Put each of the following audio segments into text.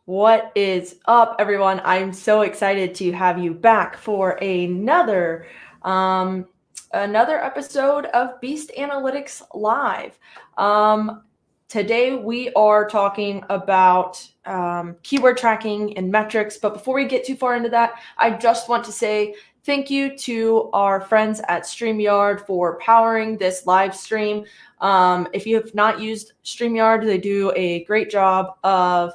What is up, everyone? I'm so excited to have you back for another episode of Beast Analytics Live. Today we are talking about keyword tracking and metrics, but before we get too far into that, I just want to say thank you to our friends at StreamYard for powering this live stream. If you have not used StreamYard, they do a great job of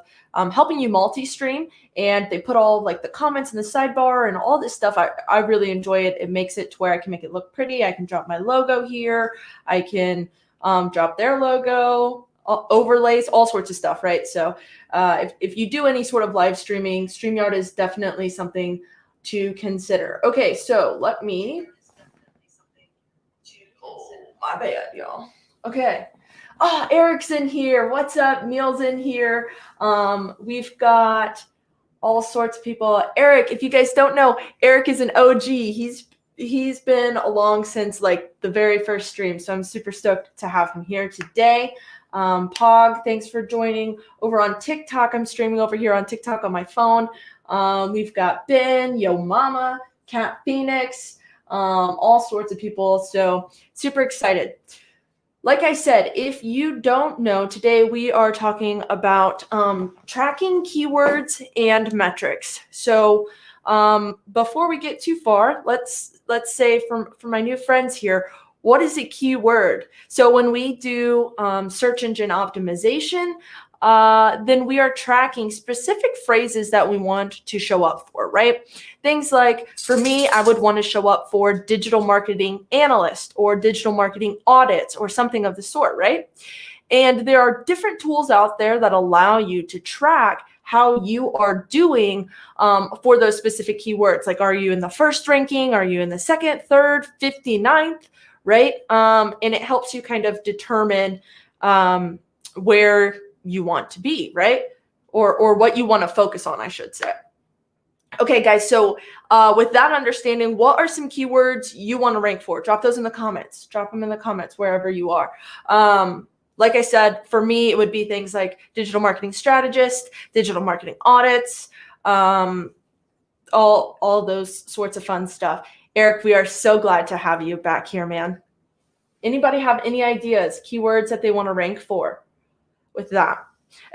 helping you multi-stream, and they put all like the comments in the sidebar and all this stuff. I really enjoy it. It makes it to where I can make it look pretty. I can drop my logo here. I can drop their logo, overlays, all sorts of stuff, right? So if you do any sort of live streaming, StreamYard is definitely something to consider. Okay, so let me, my bad, y'all. Okay. Oh, Eric's in here. What's up? Neil's in here. We've got all sorts of people. Eric, if you guys don't know, Eric is an OG. He's been along since like the very first stream, so I'm super stoked to have him here today. Pog, thanks for joining. Over on TikTok, I'm streaming over here on TikTok on my phone. We've got Ben, Yo Mama, Cat Phoenix, all sorts of people. So super excited. Like I said, if you don't know, today we are talking about tracking keywords and metrics. So before we get too far, let's say for my new friends here, what is a keyword? So when we do search engine optimization, then we are tracking specific phrases that we want to show up for, right? Things like, for me, I would want to show up for digital marketing analyst or digital marketing audits or something of the sort, right? And there are different tools out there that allow you to track how you are doing for those specific keywords. Like, are you in the first ranking? Are you in the second, third, 59th, right? And it helps you kind of determine where you want to be, right? Or what you want to focus on, I should say. Okay, guys, so with that understanding, what are some keywords you want to rank for? Drop those in the comments. Drop them in the comments wherever you are. Like I said, for me, it would be things like digital marketing strategist, digital marketing audits, all those sorts of fun stuff. Eric, we are so glad to have you back here, man. Anybody have any ideas, keywords that they want to rank for with that?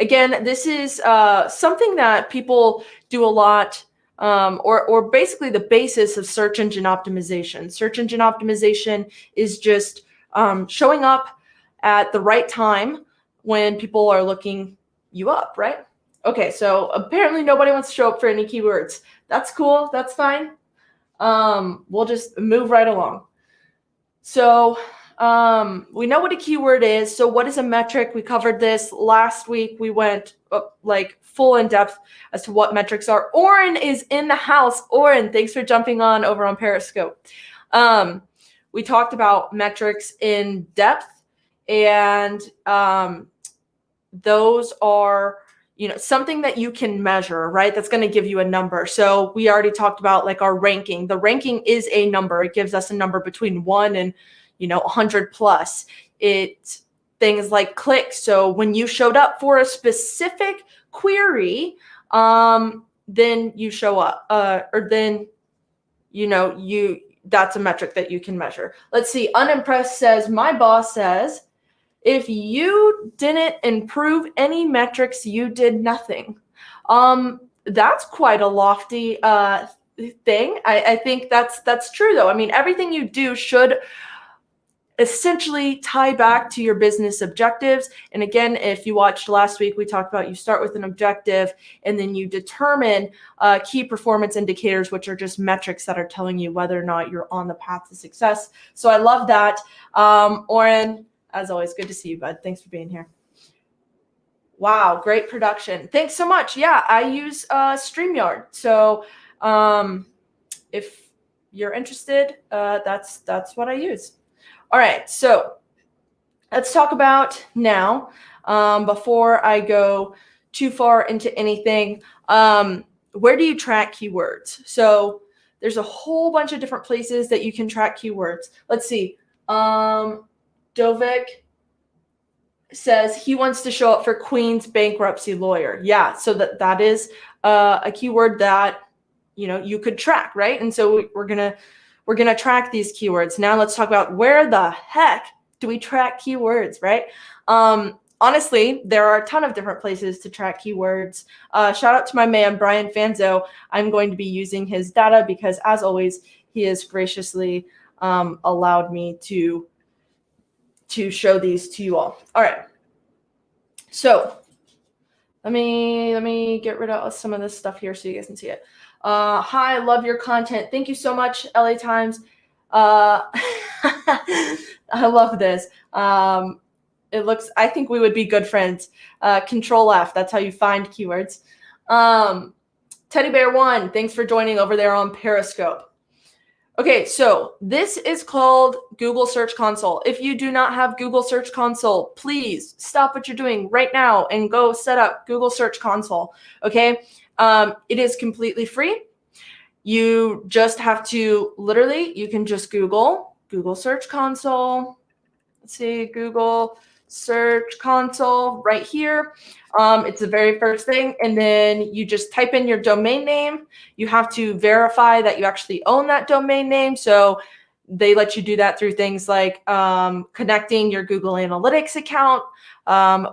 Again, this is something that people do a lot, or basically the basis of search engine optimization. Search engine optimization is just showing up at the right time when people are looking you up, right? Okay, so apparently nobody wants to show up for any keywords. That's cool. That's fine. We'll just move right along. So we know what a keyword is. So what is a metric? We covered this last week. We went like full in depth as to what metrics are. Oren is in the house. Oren, thanks for jumping on over on Periscope. We talked about metrics in depth, and those are, something that you can measure, right? That's going to give you a number. So we already talked about like our ranking. The ranking is a number. It gives us a number between 1 and 100 plus. It's things like clicks. So when you showed up for a specific query, then you show up, or then, that's a metric that you can measure. Let's see. Unimpressed says, my boss says, if you didn't improve any metrics, you did nothing. That's quite a lofty thing. I think that's true, though. I mean, everything you do should essentially tie back to your business objectives. And again, if you watched last week, we talked about you start with an objective and then you determine key performance indicators, which are just metrics that are telling you whether or not you're on the path to success. So I love that. Oren, as always, good to see you, bud. Thanks for being here. Wow, great production. Thanks so much. Yeah, I use StreamYard. So if you're interested, that's what I use. All right, so let's talk about now, before I go too far into anything, where do you track keywords? So there's a whole bunch of different places that you can track keywords. Let's see. Dovik says he wants to show up for Queen's bankruptcy lawyer. Yeah, so that is a keyword that you could track, right? And so we're gonna track these keywords. Now let's talk about where the heck do we track keywords, right? Honestly, there are a ton of different places to track keywords. Shout out to my man, Brian Fanzo. I'm going to be using his data because, as always, he has graciously allowed me to show these to you all. All right. So let me get rid of some of this stuff here so you guys can see it. Hi, love your content. Thank you so much, LA Times. I love this. I think we would be good friends. Control F, that's how you find keywords. Teddy Bear 1, thanks for joining over there on Periscope. Okay, so this is called Google Search Console. If you do not have Google Search Console, please stop what you're doing right now and go set up Google Search Console, okay? It is completely free. You just have to, literally, you can just Google Search Console. Let's see, Google Search Console right here. It's the very first thing. And then you just type in your domain name. You have to verify that you actually own that domain name. So they let you do that through things like connecting your Google Analytics account,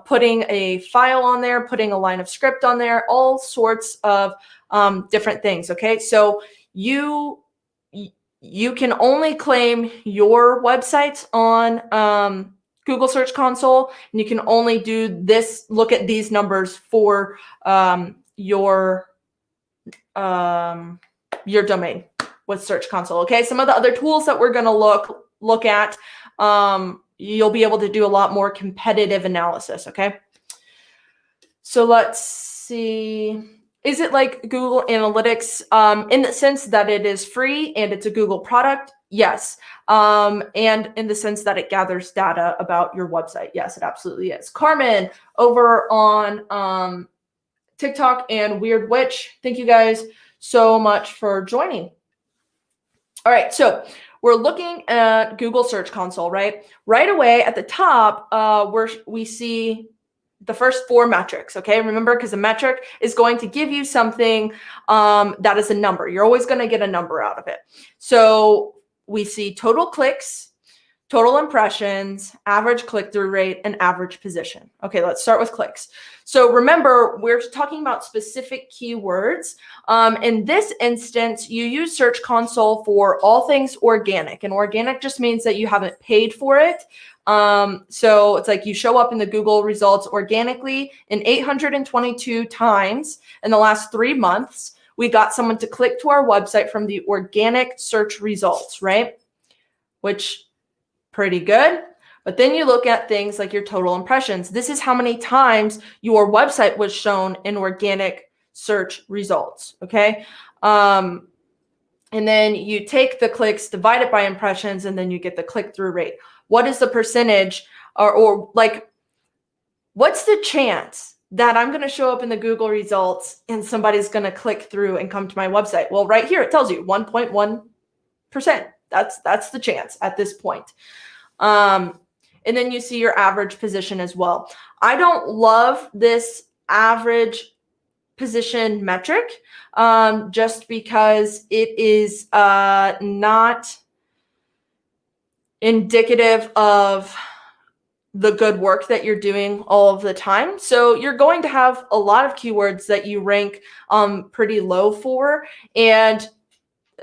putting a file on there, putting a line of script on there, all sorts of different things. Okay, so you can only claim your websites on Google Search Console, and you can only do this, look at these numbers for your domain with Search Console. Okay, some of the other tools that we're going to look at, you'll be able to do a lot more competitive analysis. Okay, so let's see. Is it like Google Analytics in the sense that it is free and it's a Google product? Yes. And in the sense that it gathers data about your website. Yes, it absolutely is. Carmen over on TikTok and Weird Witch, thank you guys so much for joining. All right, so we're looking at Google Search Console, right? Right away at the top, we see the first 4 metrics, okay? Remember, because a metric is going to give you something that is a number. You're always going to get a number out of it. So we see total clicks, total impressions, average click-through rate, and average position. Okay, let's start with clicks. So remember, we're talking about specific keywords. In this instance, you use Search Console for all things organic. And organic just means that you haven't paid for it. So it's like you show up in the Google results organically, in 822 times in the last 3 months. We got someone to click to our website from the organic search results, right? Which, pretty good. But then you look at things like your total impressions. This is how many times your website was shown in organic search results, okay? And then you take the clicks, divide it by impressions, and then you get the click-through rate. What is the percentage, or like, what's the chance that I'm going to show up in the Google results and somebody's going to click through and come to my website? Well, right here, it tells you 1.1%. That's the chance at this point. And then you see your average position as well. I don't love this average position metric just because it is not indicative of the good work that you're doing all of the time. So you're going to have a lot of keywords that you rank pretty low for, and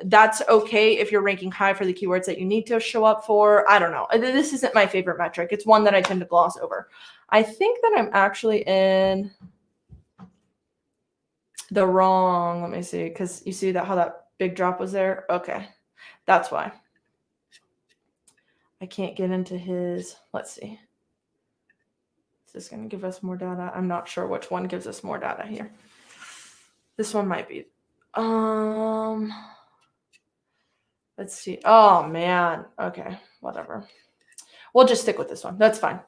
that's okay if you're ranking high for the keywords that you need to show up for. I don't know. This isn't my favorite metric. It's one that I tend to gloss over. I think that I'm actually in the wrong, let me see, because you see that how that big drop was there? Okay, that's why. I can't get into his, let's see. Is this going to give us more data? I'm not sure which one gives us more data here. This one might be. Let's see. Oh, man. Okay, whatever. We'll just stick with this one. That's fine.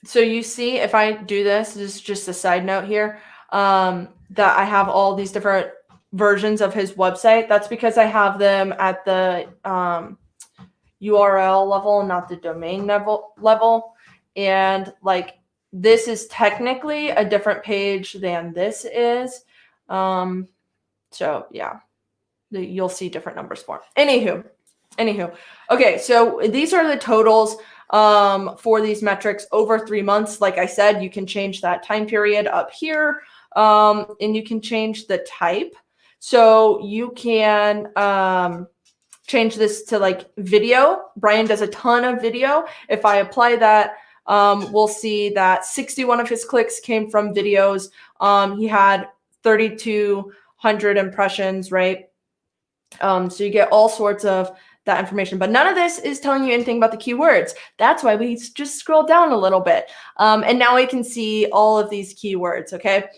So you see, if I do this is just a side note here, that I have all these different versions of his website. That's because I have them at the URL level, not the domain level. And like this is technically a different page than this is. So yeah, you'll see different numbers for it. Anywho. Okay, so these are the totals for these metrics over 3 months. Like I said, you can change that time period up here, and you can change the type. So you can change this to like video. Brian does a ton of video. If I apply that, we'll see that 61 of his clicks came from videos. He had 3,200 impressions, right? So you get all sorts of that information, but none of this is telling you anything about the keywords. That's why we just scroll down a little bit. And now we can see all of these keywords, okay?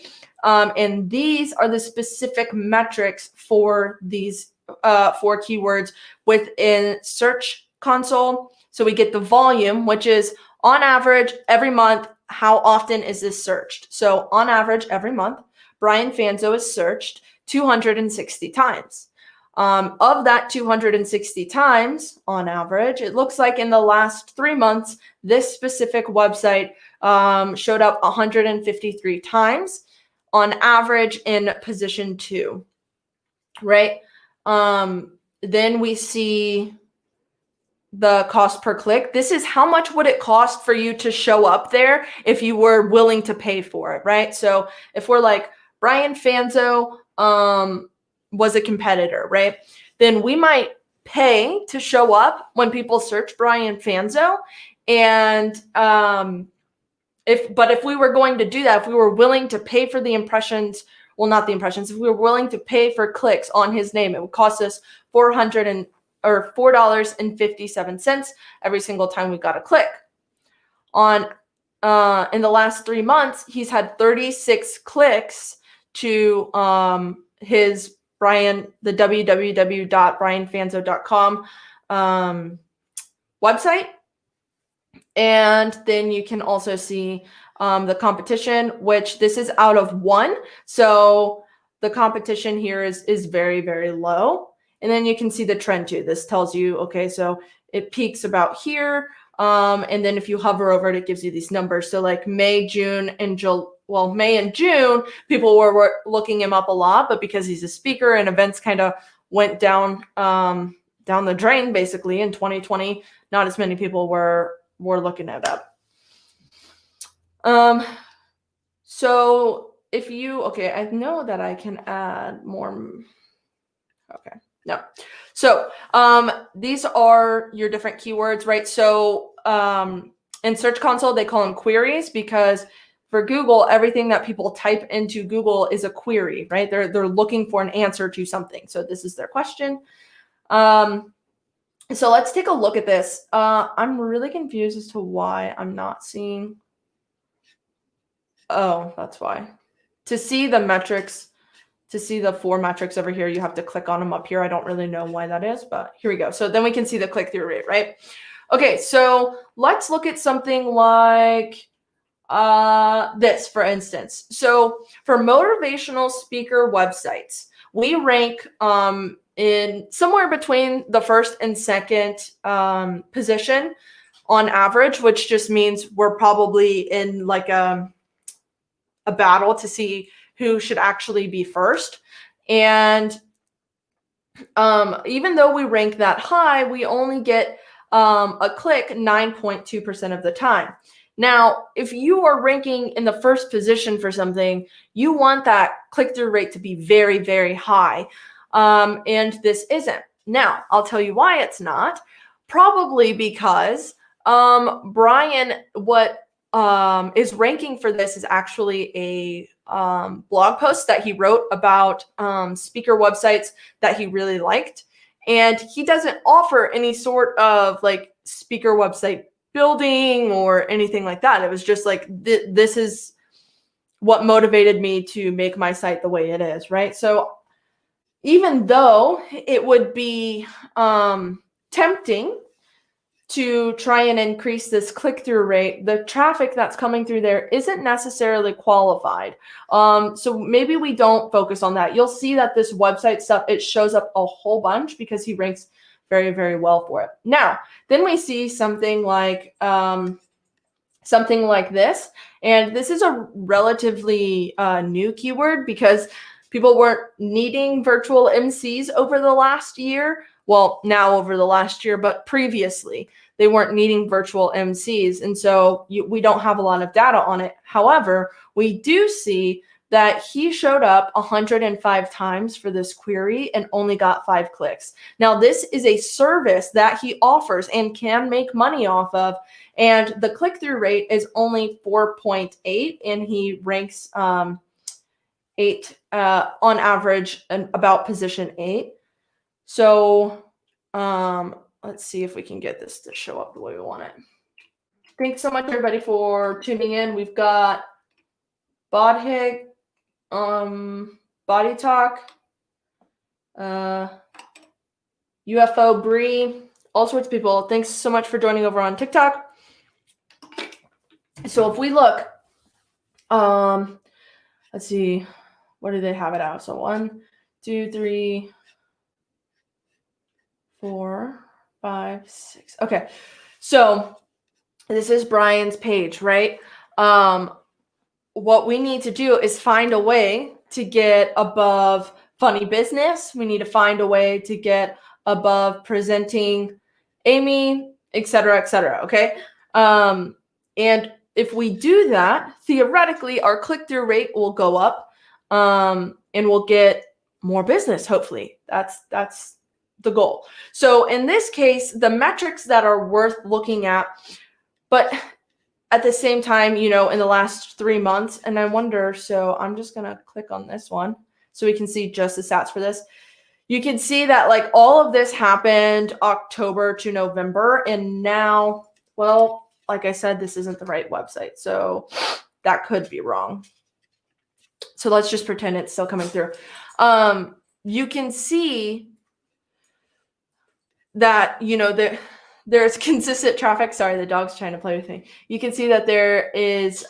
And these are the specific metrics for these for keywords within Search Console. So we get the volume, which is on average every month, how often is this searched? So on average every month, Brian Fanzo is searched 260 times. Of that 260 times on average, it looks like in the last 3 months, this specific website showed up 153 times on average in position 2, right? Then we see the cost per click. This is how much would it cost for you to show up there if you were willing to pay for it, right? So if we're like Brian Fanzo, was a competitor, right? Then we might pay to show up when people search Brian Fanzo. And if we were going to do that, if we were willing to pay for the impressions, well, not the impressions, if we were willing to pay for clicks on his name, it would cost us $4.57 every single time we got a click. In the last 3 months, he's had 36 clicks to his the www.brianfanzo.com website. And then you can also see the competition, which this is out of 1. So the competition here is very, very low. And then you can see the trend too. This tells you, okay, so it peaks about here. And then if you hover over it, it gives you these numbers. So like May, June, and May and June, people were looking him up a lot, but because he's a speaker and events kind of went down the drain basically in 2020, not as many people were looking it up. So if I know that I can add more. Okay, no. So these are your different keywords, right? So in Search Console, they call them queries because for Google, everything that people type into Google is a query, right? They're looking for an answer to something. So this is their question. So let's take a look at this. I'm really confused as to why I'm not seeing. Oh, that's why. To see the metrics, to see the 4 metrics over here, you have to click on them up here. I don't really know why that is, but here we go. So then we can see the click-through rate, right? Okay, so let's look at something like this, for instance. So for motivational speaker websites, we rank in somewhere between the first and second position on average, which just means we're probably in like a battle to see who should actually be first. And even though we rank that high, we only get a click 9.2% of the time. Now, if you are ranking in the first position for something, you want that click-through rate to be very, very high. And this isn't. Now, I'll tell you why it's not. Probably because Brian, what is ranking for this is actually a blog post that he wrote about speaker websites that he really liked. And he doesn't offer any sort of like speaker website building or anything like that. It was just like, this is what motivated me to make my site the way it is, right? So even though it would be tempting to try and increase this click-through rate, the traffic that's coming through there isn't necessarily qualified. So maybe we don't focus on that. You'll see that this website stuff, it shows up a whole bunch because he ranks very, very well for it. Now, then we see something like this, and this is a relatively new keyword because people weren't needing virtual MCs over the last year. Well, now over the last year, but previously they weren't needing virtual MCs. And so we don't have a lot of data on it. However, we do see that he showed up 105 times for this query and only got 5 clicks. Now, this is a service that he offers and can make money off of. And the click-through rate is only 4.8, and he ranks 8 on average and about position 8. So let's see if we can get this to show up the way we want it. Thanks so much, everybody, for tuning in. We've got Bodhig, Body Talk, UFO Brie, all sorts of people. Thanks so much for joining over on TikTok. So if we look, let's see, what do they have it out? So 1, 2, 3, 4, 5, 6. Okay, so this is Brian's page, right? What we need to do is find a way to get above funny business. We need to find a way to get above presenting Amy, et cetera, okay? And if we do that, theoretically, our click-through rate will go up, and we'll get more business, hopefully. That's the goal. So in this case, the metrics that are worth looking at, but at the same time, in the last 3 months, and I wonder, so I'm just going to click on this one so we can see just the stats for this. You can see that like all of this happened October to November, and now, well, like I said, this isn't the right website, so that could be wrong. So let's just pretend it's still coming through. You can see that, there's consistent traffic. Sorry, the dog's trying to play with me. You can see that there is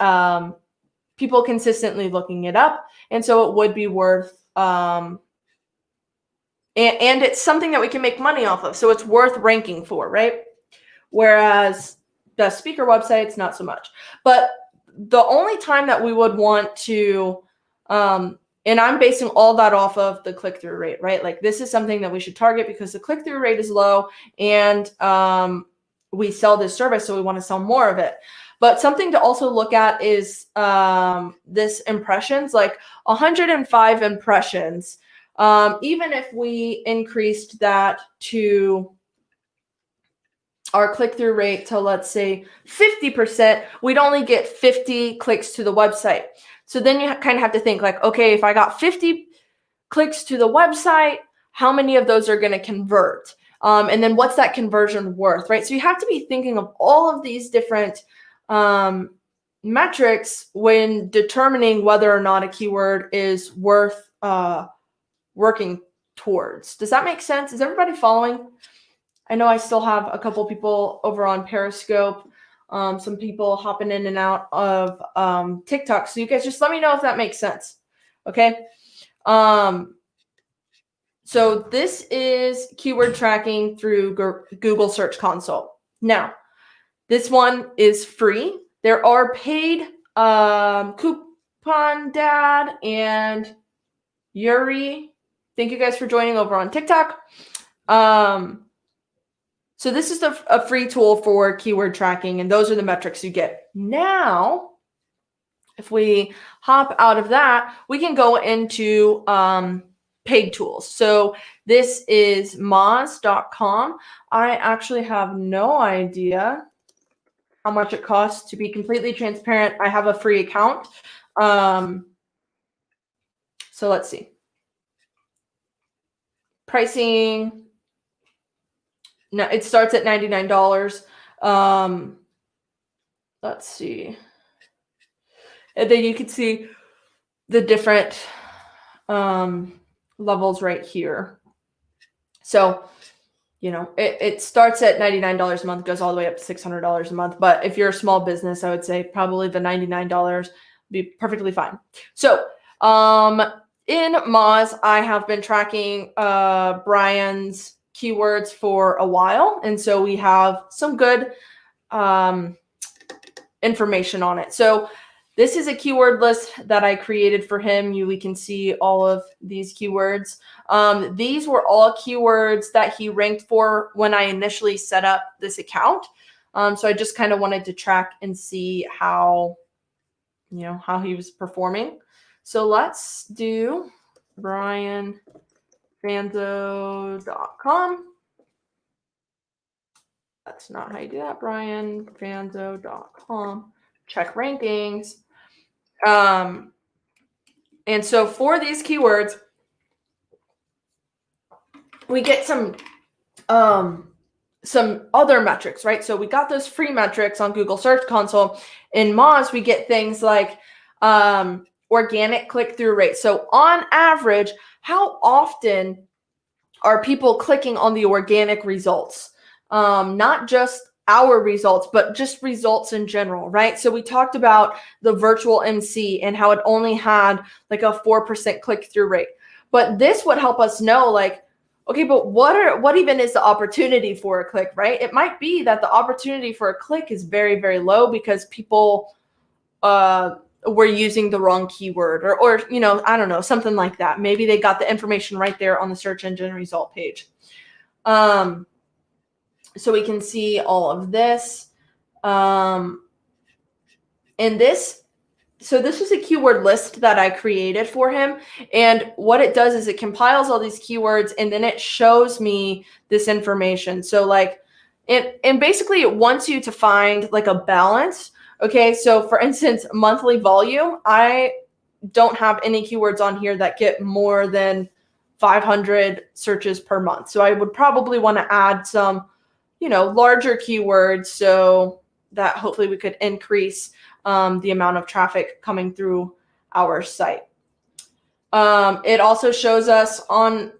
people consistently looking it up. And so it would be worth, and it's something that we can make money off of. So it's worth ranking for, right? Whereas the speaker websites, not so much. But the only time that we would want to, and I'm basing all that off of the click-through rate, right? Like this is something that we should target because the click-through rate is low, and we sell this service, so we want to sell more of it. But something to also look at is this impressions, like 105 impressions. Even if we increased that to our click-through rate to, let's say, 50%, we'd only get 50 clicks to the website. So then you kind of have to think like, okay, if I got 50 clicks to the website, how many of those are going to convert? And then what's that conversion worth, right? So you have to be thinking of all of these different metrics when determining whether or not a keyword is worth working towards. Does that make sense? Is everybody following? I know I still have a couple people over on Periscope. Some people hopping in and out of TikTok. So you guys just let me know if that makes sense. Okay. So this is keyword tracking through Google Search Console. Now, this one is free. There are paid Coupon Dad and Yuri. Thank you guys for joining over on TikTok. So this is a free tool for keyword tracking, and those are the metrics you get. Now, if we hop out of that, we can go into paid tools. So this is moz.com. I actually have no idea how much it costs. To be completely transparent, I have a free account. So let's see. Pricing. No, it starts at $99. Let's see. And then you can see the different levels right here. So, it starts at $99 a month, goes all the way up to $600 a month. But if you're a small business, I would say probably the $99 would be perfectly fine. So, in Moz, I have been tracking Brian's keywords for a while. And so we have some good information on it. So this is a keyword list that I created for him. We can see all of these keywords. These were all keywords that he ranked for when I initially set up this account. So I just kind of wanted to track and see how he was performing. So let's do brianfanzo.com. That's not how you do that. brianfanzo.com. Check rankings. And so for these keywords, we get some other metrics, right? So we got those free metrics on Google Search Console. In Moz, we get things like organic click-through rate. So on average, how often are people clicking on the organic results? Not just our results, but just results in general, right? So we talked about the virtual MC and how it only had like a 4% click-through rate. But this would help us know, like, okay, but what even is the opportunity for a click, right? It might be that the opportunity for a click is very, very low because people were using the wrong keyword or I don't know, something like that. Maybe they got the information right there on the search engine result page. So we can see all of this. So this was a keyword list that I created for him. And what it does is it compiles all these keywords and then it shows me this information. So like and basically it wants you to find like a balance. Okay. So for instance, monthly volume, I don't have any keywords on here that get more than 500 searches per month. So I would probably want to add some, larger keywords so that hopefully we could increase the amount of traffic coming through our site. It also shows us on,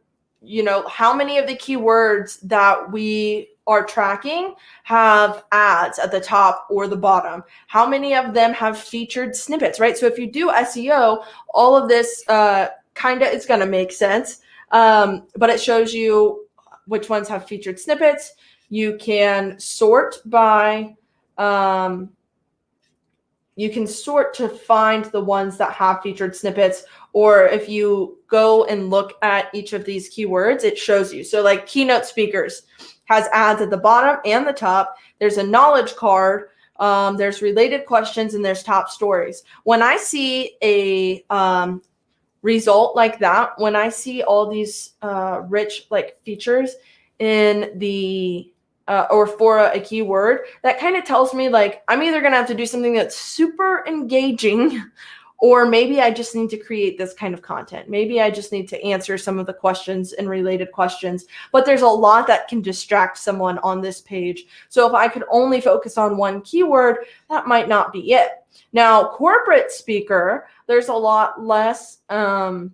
how many of the keywords that we are tracking have ads at the top or the bottom. How many of them have featured snippets, right? So if you do SEO, all of this it's going to make sense. But it shows you which ones have featured snippets. You can sort by you can sort to find the ones that have featured snippets, or if you go and look at each of these keywords, it shows you. So like keynote speakers has ads at the bottom and the top. There's a knowledge card. There's related questions and there's top stories. When I see a result like that, when I see all these rich like features in the or for a keyword, that kind of tells me like I'm either going to have to do something that's super engaging, or maybe I just need to create this kind of content. Maybe I just need to answer some of the questions and related questions. But there's a lot that can distract someone on this page. So if I could only focus on one keyword, that might not be it. Now, corporate speaker, there's a lot less. And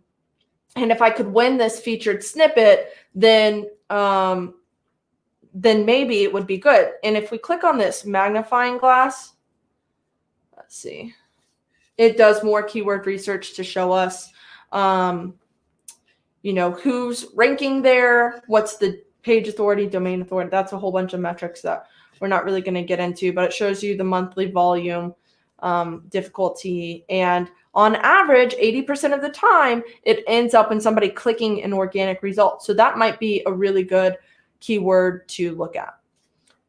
if I could win this featured snippet, then maybe it would be good. And if we click on this magnifying glass, let's see, it does more keyword research to show us, who's ranking there, what's the page authority, domain authority. That's a whole bunch of metrics that we're not really going to get into, but it shows you the monthly volume, difficulty, and on average, 80% of the time, it ends up in somebody clicking an organic result. So that might be a really good keyword to look at.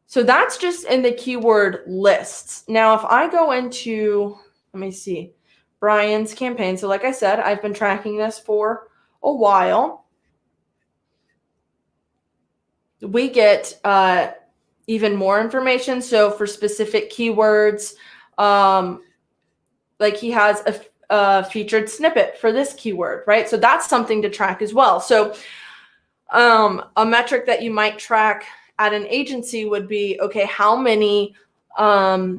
So that's just in the keyword lists. Now, if I go into, let me see, Brian's campaign. So like I said, I've been tracking this for a while. We get even more information. So for specific keywords, like he has a featured snippet for this keyword, right? So that's something to track as well. So a metric that you might track at an agency would be, okay, how many, not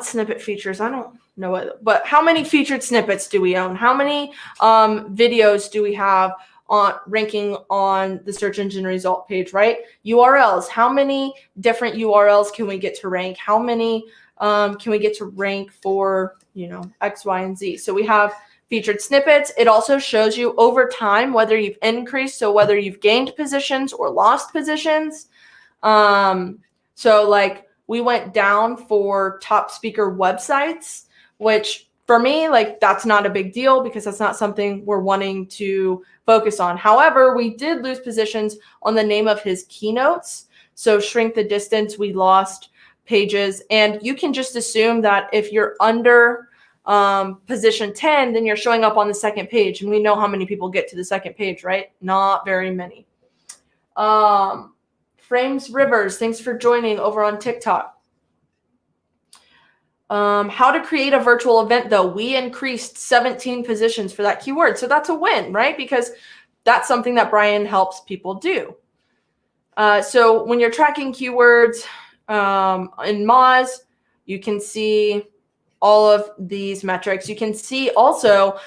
snippet features, I don't know it, but how many featured snippets do we own? How many videos do we have on ranking on the search engine result page, right? URLs, how many different URLs can we get to rank? How many can we get to rank for, X, Y, and Z? So we have featured snippets. It also shows you over time whether you've increased, so whether you've gained positions or lost positions. So like we went down for top speaker websites, which for me, like that's not a big deal because that's not something we're wanting to focus on. However, we did lose positions on the name of his keynotes. So shrink the distance, we lost pages. And you can just assume that if you're under position 10, then you're showing up on the second page. And we know how many people get to the second page, right? Not very many. Frames Rivers, thanks for joining over on TikTok. How to create a virtual event, though. We increased 17 positions for that keyword. So that's a win, right? Because that's something that Brian helps people do. So when you're tracking keywords in Moz, you can see all of these metrics. You can see also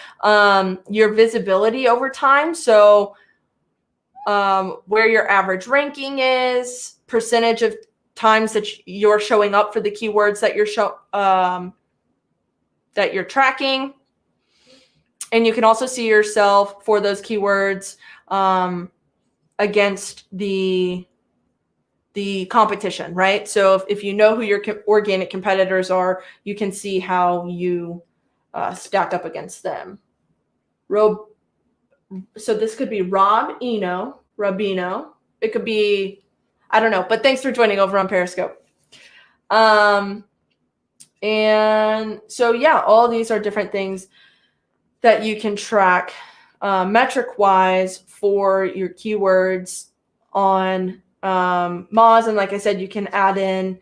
your visibility over time. So where your average ranking is, percentage of times that you're showing up for the keywords that you're tracking. And you can also see yourself for those keywords against the competition, right? So if you know who your organic competitors are, you can see how you stack up against them. So this could be Rabino. It could be, I don't know, but thanks for joining over on Periscope. And so, yeah, all these are different things that you can track metric-wise for your keywords on Moz. And like I said, you can add in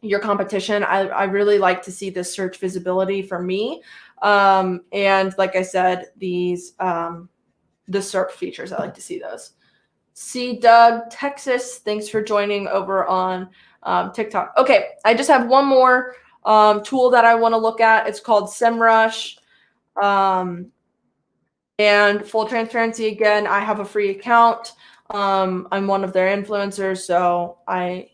your competition. I really like to see this search visibility for me. And like I said, these the SERP features, I like to see those. See Doug, Texas, thanks for joining over on TikTok. Okay, I just have one more tool that I want to look at. It's called SEM Rush. And full transparency, again, I have a free account. I'm one of their influencers, so I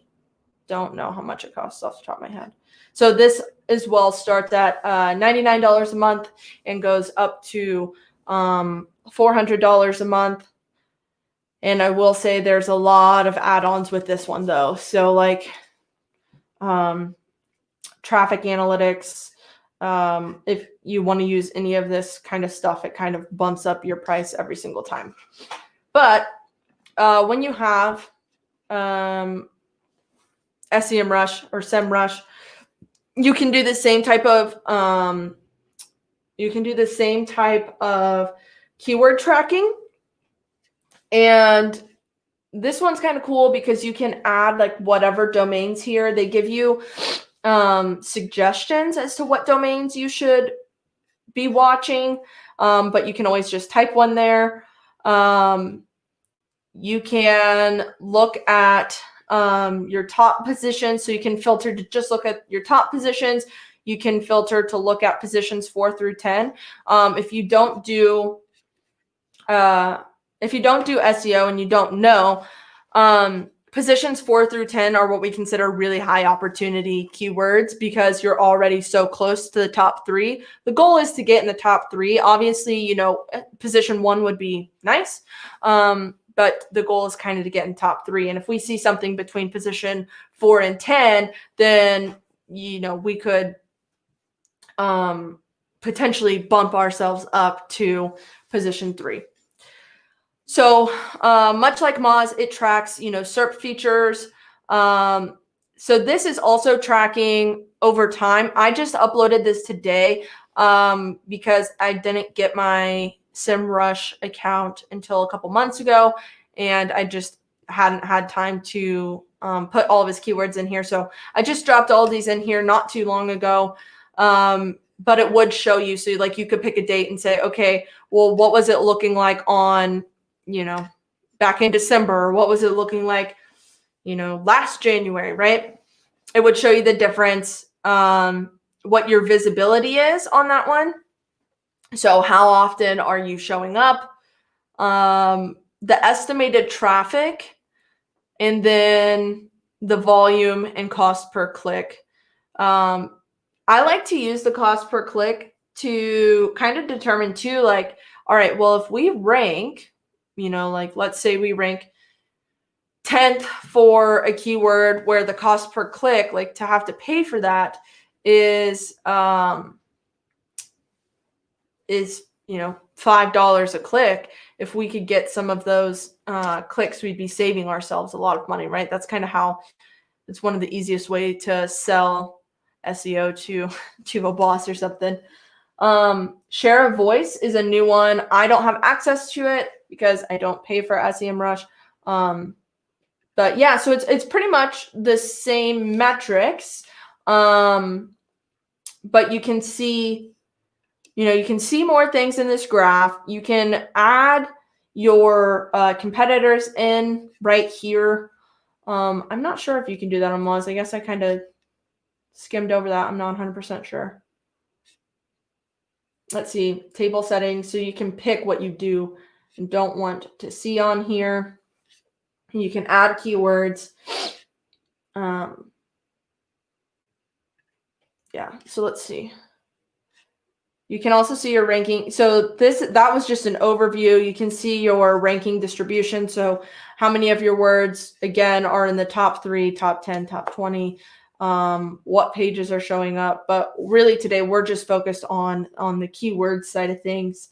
don't know how much it costs off the top of my head. So this as well starts at $99 a month and goes up to $400 a month. And I will say there's a lot of add-ons with this one though. So like traffic analytics, if you want to use any of this kind of stuff, it kind of bumps up your price every single time. But when you have SEM Rush or SEM Rush, you can do the same type of keyword tracking. And this one's kind of cool because you can add like whatever domains here. They give you suggestions as to what domains you should be watching, but you can always just type one there. You can look at your top positions, so you can filter to just look at your top positions. You can filter to look at positions 4 through 10. If you don't do SEO and you don't know, positions 4 through 10 are what we consider really high opportunity keywords because you're already so close to the top 3. The goal is to get in the top 3. Obviously, you know, position 1 would be nice, but the goal is kind of to get in top 3. And if we see something between position 4 and 10, then, you know, we could potentially bump ourselves up to position 3. So much like Moz, it tracks, you know, SERP features. So this is also tracking over time. I just uploaded this today because I didn't get my SEM Rush account until a couple months ago, and I just hadn't had time to put all of his keywords in here. So I just dropped all these in here not too long ago. But it would show you, so like you could pick a date and say, okay, well, what was it looking like on, you know, back in December, or what was it looking like, you know, last January, right? It would show you the difference, what your visibility is on that one. So how often are you showing up? The estimated traffic, and then the volume and cost per click. I like to use the cost per click to kind of determine too, like, all right, well, if we rank, like let's say we rank 10th for a keyword where the cost per click, like to have to pay for that is $5 a click. If we could get some of those clicks, we'd be saving ourselves a lot of money, right? That's kind of how it's one of the easiest way to sell SEO to a boss or something. Share a voice is a new one. I don't have access to it because I don't pay for SEM Rush. But yeah, so it's pretty much the same metrics. But you can see, you can see more things in this graph. You can add your competitors in right here. I'm not sure if you can do that on Moz. I guess I kind of skimmed over that. I'm not 100% sure. Let's see, table settings. So you can pick what you do and don't want to see on here. You can add keywords. Yeah, so let's see. You can also see your ranking. So that was just an overview. You can see your ranking distribution. So how many of your words, again, are in the top 3, top 10, top 20, what pages are showing up. But really today, we're just focused on the keyword side of things.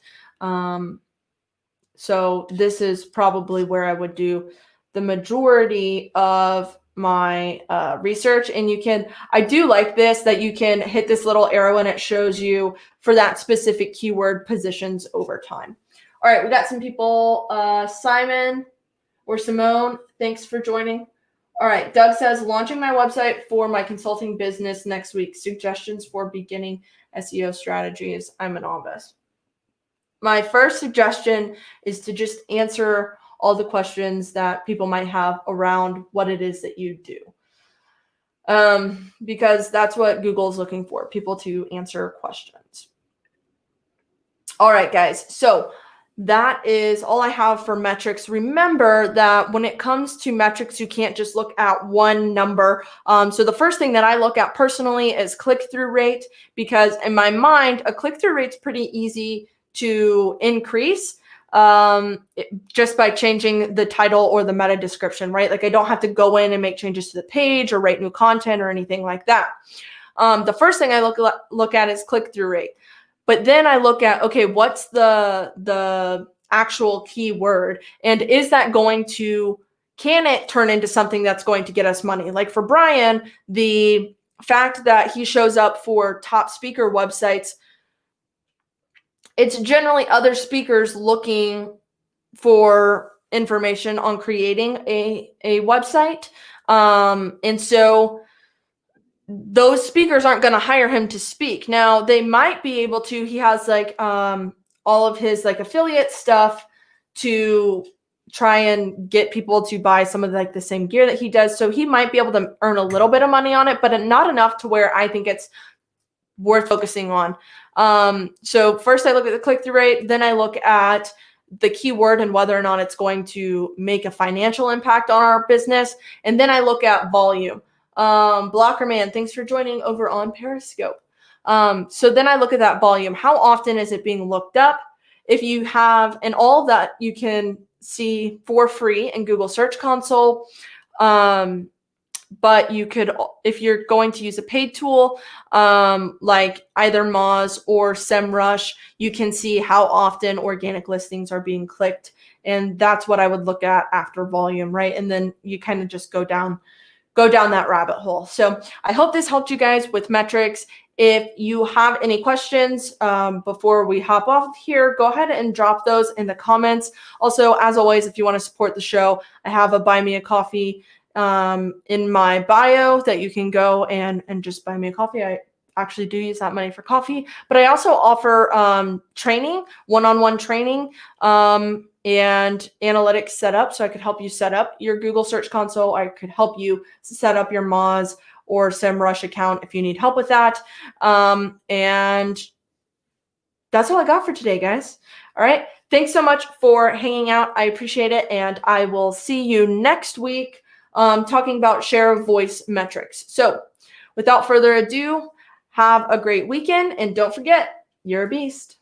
So this is probably where I would do the majority of my research. And I do like this, that you can hit this little arrow and it shows you for that specific keyword positions over time. All right, we got some people, Simon or Simone, thanks for joining. All right, Doug says, launching my website for my consulting business next week. Suggestions for beginning SEO strategies. I'm a novice. My first suggestion is to just answer all the questions that people might have around what it is that you do. Because that's what Google's looking for, people to answer questions. All right, guys. So that is all I have for metrics. Remember that when it comes to metrics, you can't just look at one number. So the first thing that I look at personally is click-through rate, because in my mind, a click-through rate's pretty easy to increase just by changing the title or the meta description, right? Like I don't have to go in and make changes to the page or write new content or anything like that. The first thing I look at is click-through rate. But then I look at, okay, what's the actual keyword? And is that can it turn into something that's going to get us money? Like for Brian, the fact that he shows up for top speaker websites, it's generally other speakers looking for information on creating a website. And so those speakers aren't going to hire him to speak. Now they might be able to, he has like all of his like affiliate stuff to try and get people to buy some of like the same gear that he does. So he might be able to earn a little bit of money on it, but not enough to where I think it's worth focusing on. So first I look at the click-through rate, then I look at the keyword and whether or not it's going to make a financial impact on our business. And then I look at volume. Blockerman, thanks for joining over on Periscope. So then I look at that volume. How often is it being looked up? If you have, and all that you can see for free in Google Search Console. But you could, if you're going to use a paid tool, like either Moz or SEM Rush, you can see how often organic listings are being clicked. And that's what I would look at after volume, right? And then you kind of just go down that rabbit hole. So I hope this helped you guys with metrics. If you have any questions before we hop off here, go ahead and drop those in the comments. Also, as always, if you want to support the show, I have a Buy Me a Coffee in my bio that you can go and just buy me a coffee. I actually do use that money for coffee, but I also offer training, one-on-one training and analytics setup. So I could help you set up your Google Search Console. I could help you set up your Moz or SEM Rush account if you need help with that. And that's all I got for today, guys. All right. Thanks so much for hanging out. I appreciate it. And I will see you next week talking about share of voice metrics. So without further ado, have a great weekend. And don't forget, You're a beast.